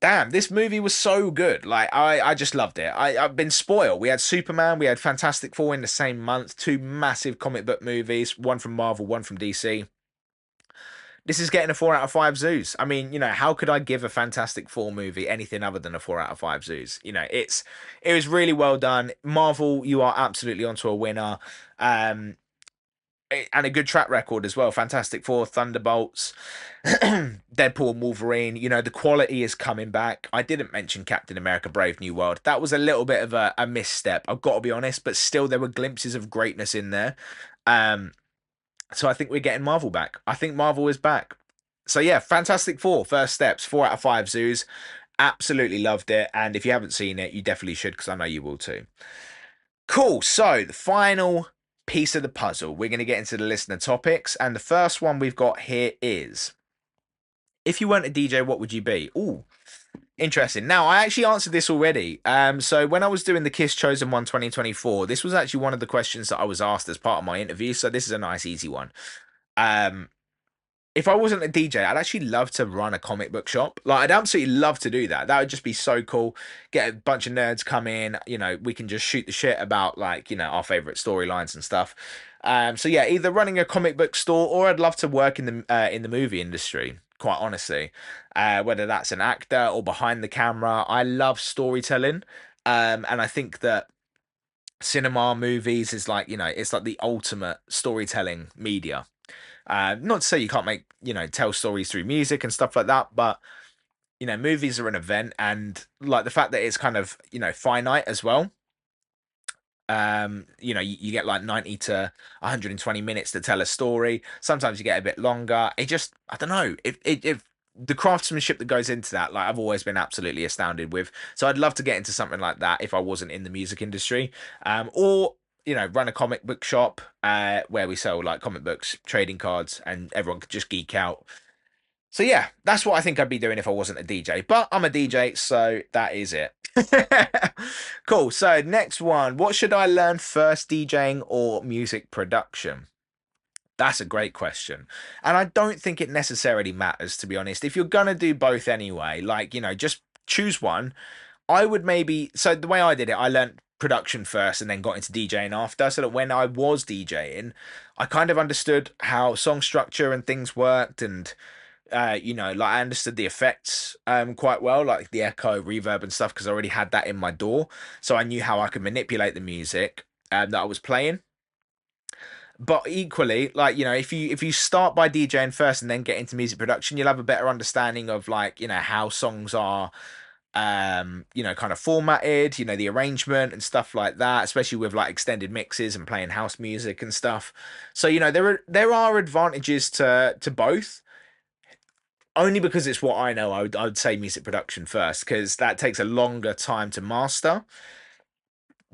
damn, this movie was so good. Like, I just loved it. I've been spoiled. We had Superman, we had Fantastic Four in the same month, two massive comic book movies, one from Marvel, one from DC. This is getting a 4 out of 5 zoos. I mean, how could I give a Fantastic Four movie anything other than a 4 out of 5 zoos? It was really well done. Marvel, you are absolutely onto a winner. Um, and a good track record as well. Fantastic Four, Thunderbolts, Deadpool, and Wolverine. The quality is coming back. I didn't mention Captain America: Brave New World. That was a little bit of a misstep. I've got to be honest, but still there were glimpses of greatness in there. Um, so I think we're getting Marvel back. I think Marvel is back. So yeah, Fantastic Four, first steps, 4 out of 5 zoos. Absolutely loved it. And if you haven't seen it, you definitely should because I know you will too. Cool. So the final piece of the puzzle, we're going to get into the listener topics. And the first one we've got here is, if you weren't a DJ, what would you be? Ooh, interesting. Now, I actually answered this already. So when I was doing the Kiss Chosen One 2024, this was actually one of the questions that I was asked as part of my interview. So this is a nice, easy one. Um, if I wasn't a DJ, I'd actually love to run a comic book shop. Like, I'd absolutely love to do that. That would just be so cool. Get a bunch of nerds come in. We can just shoot the shit about like, our favorite storylines and stuff. So yeah, either running a comic book store or I'd love to work in the movie industry. Quite honestly, whether that's an actor or behind the camera, I love storytelling. And I think that cinema movies is like, it's like the ultimate storytelling media. Not to say you can't tell stories through music and stuff like that, but movies are an event, and like the fact that it's kind of finite as well. You get like 90 to 120 minutes to tell a story. Sometimes you get a bit longer. I don't know if the craftsmanship that goes into that, like I've always been absolutely astounded with. So I'd love to get into something like that if I wasn't in the music industry, or run a comic book shop where we sell like comic books, trading cards, and everyone could just geek out. So yeah, that's what I think I'd be doing if I wasn't a DJ. But I'm a DJ, so that is it. Cool. So next one, what should I learn first, DJing or music production? That's a great question. And I don't think it necessarily matters, to be honest. If you're gonna do both anyway, like, just choose one. I would maybe, so the way I did it, I learned production first and then got into DJing after, so that when I was DJing, I kind of understood how song structure and things worked, and like I understood the effects quite well, like the echo, reverb, and stuff, because I already had that in my DAW, so I knew how I could manipulate the music that I was playing. But equally, like, if you start by DJing first and then get into music production, you'll have a better understanding of like how songs are kind of formatted, the arrangement and stuff like that, especially with like extended mixes and playing house music and stuff. So there are advantages to both. Only because it's what I know, I would say music production first, because that takes a longer time to master.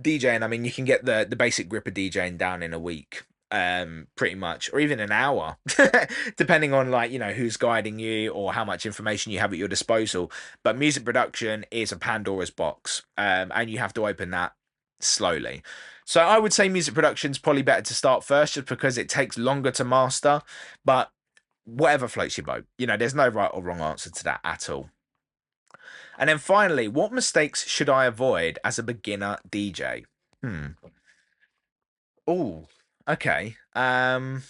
DJing, I mean, you can get the basic grip of DJing down in a week, pretty much, or even an hour, depending on like who's guiding you or how much information you have at your disposal. But music production is a Pandora's box, and you have to open that slowly. So I would say music production is probably better to start first, just because it takes longer to master. But whatever floats your boat, there's no right or wrong answer to that at all. And then finally, what mistakes should I avoid as a beginner DJ? Oh, okay. That's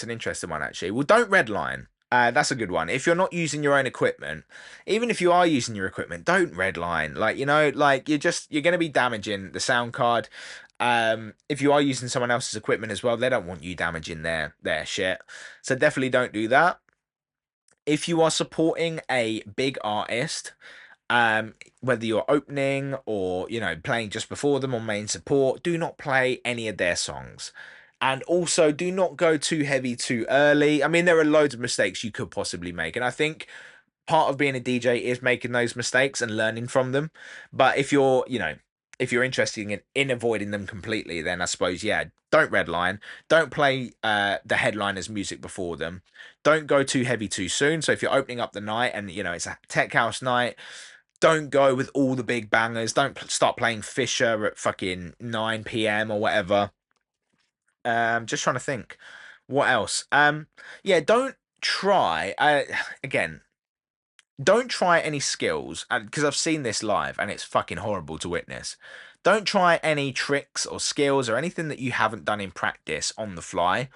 an interesting one, actually. Well, don't redline. That's a good one. If you're not using your own equipment, even if you are using your equipment, don't redline. Like, like you're going to be damaging the sound card. If you are using someone else's equipment as well, they don't want you damaging their shit. So definitely don't do that. If you are supporting a big artist, whether you're opening or playing just before them on main support, do not play any of their songs. And also, do not go too heavy too early. I mean, there are loads of mistakes you could possibly make, and I think part of being a DJ is making those mistakes and learning from them. But if you're interested in avoiding them completely, then I suppose, yeah, don't redline. Don't play the headliner's music before them. Don't go too heavy too soon. So if you're opening up the night and it's a tech house night, don't go with all the big bangers. Don't start playing Fisher at fucking 9 p.m. or whatever. Just trying to think. What else? Yeah, don't try. Again, don't try any skills, because I've seen this live and it's fucking horrible to witness. Don't try any tricks or skills or anything that you haven't done in practice on the fly.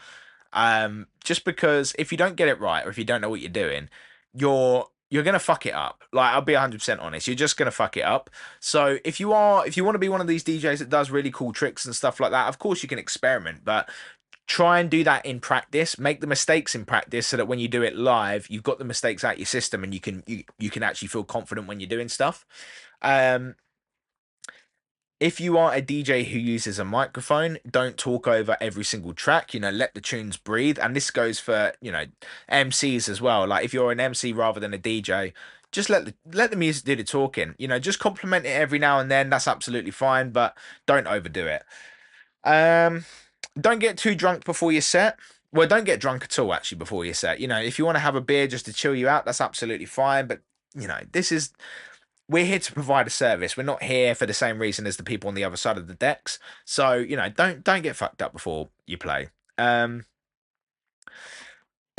Just because if you don't get it right or if you don't know what you're doing, you're gonna fuck it up. Like, I'll be 100% honest, you're just gonna fuck it up. So if you want to be one of these DJs that does really cool tricks and stuff like that, of course you can experiment, but try and do that in practice. Make the mistakes in practice so that when you do it live, you've got the mistakes out your system and you can actually feel confident when you're doing stuff. Um, if you are a DJ who uses a microphone, don't talk over every single track. Let the tunes breathe. And this goes for, MCs as well. Like, if you're an MC rather than a DJ, just let the music do the talking. Just compliment it every now and then. That's absolutely fine, but don't overdo it. Um, don't get too drunk before your set. Well, don't get drunk at all actually before your set. If you want to have a beer just to chill you out, that's absolutely fine. But this is we're here to provide a service. We're not here for the same reason as the people on the other side of the decks. So, don't get fucked up before you play. Again,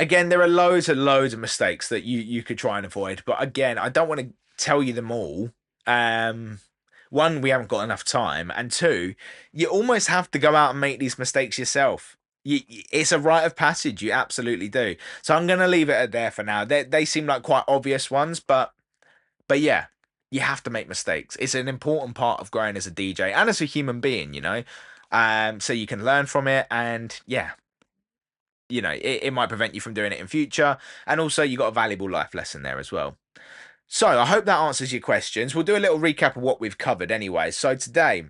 there are loads and loads of mistakes that you could try and avoid. But again, I don't want to tell you them all. One, we haven't got enough time. And two, you almost have to go out and make these mistakes yourself. It's a rite of passage. You absolutely do. So I'm going to leave it at there for now. They seem like quite obvious ones, but yeah, you have to make mistakes. It's an important part of growing as a DJ and as a human being. So you can learn from it, and yeah, it might prevent you from doing it in future. And also you got a valuable life lesson there as well. So I hope that answers your questions. We'll do a little recap of what we've covered anyway. So today,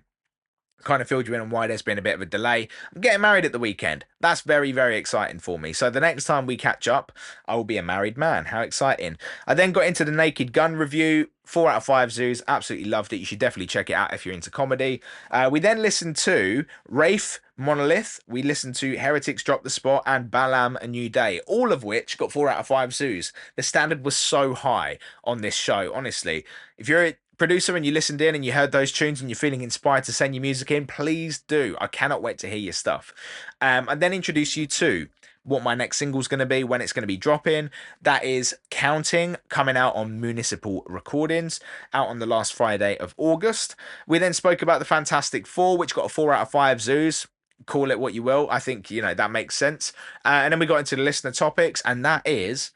kind of filled you in on why there's been a bit of a delay. I'm getting married at the weekend. That's very, very exciting for me. So the next time we catch up, I will be a married man. How exciting. I then got into the Naked Gun review. 4 out of 5 zoos. Absolutely loved it. You should definitely check it out if you're into comedy. We then listened to Rafe, Monolith. We listened to Heretiks Drop the Spot and Balam, A New Day. All of which got 4 out of 5 zoos. The standard was so high on this show, honestly. If you're a producer and you listened in and you heard those tunes and you're feeling inspired to send your music in, please do. I cannot wait to hear your stuff. And then introduce you to what my next single is going to be, when it's going to be dropping. That is Counting, coming out on Municipal Recordings, out on the last Friday of August. We then spoke about the Fantastic Four, which got a 4 out of 5 zoos. Call it what you will. I think, that makes sense. And then we got into the listener topics, and that is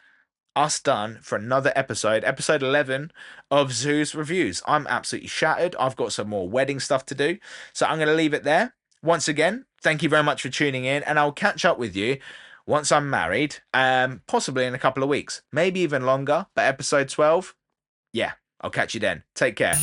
us done for another episode 11 of Zoo's Reviews. I'm absolutely shattered. I've got some more wedding stuff to do, so I'm going to leave it there. Once again, thank you very much for tuning in, and I'll catch up with you once I'm married, possibly in a couple of weeks, maybe even longer, but episode 12, yeah, I'll catch you then. Take care.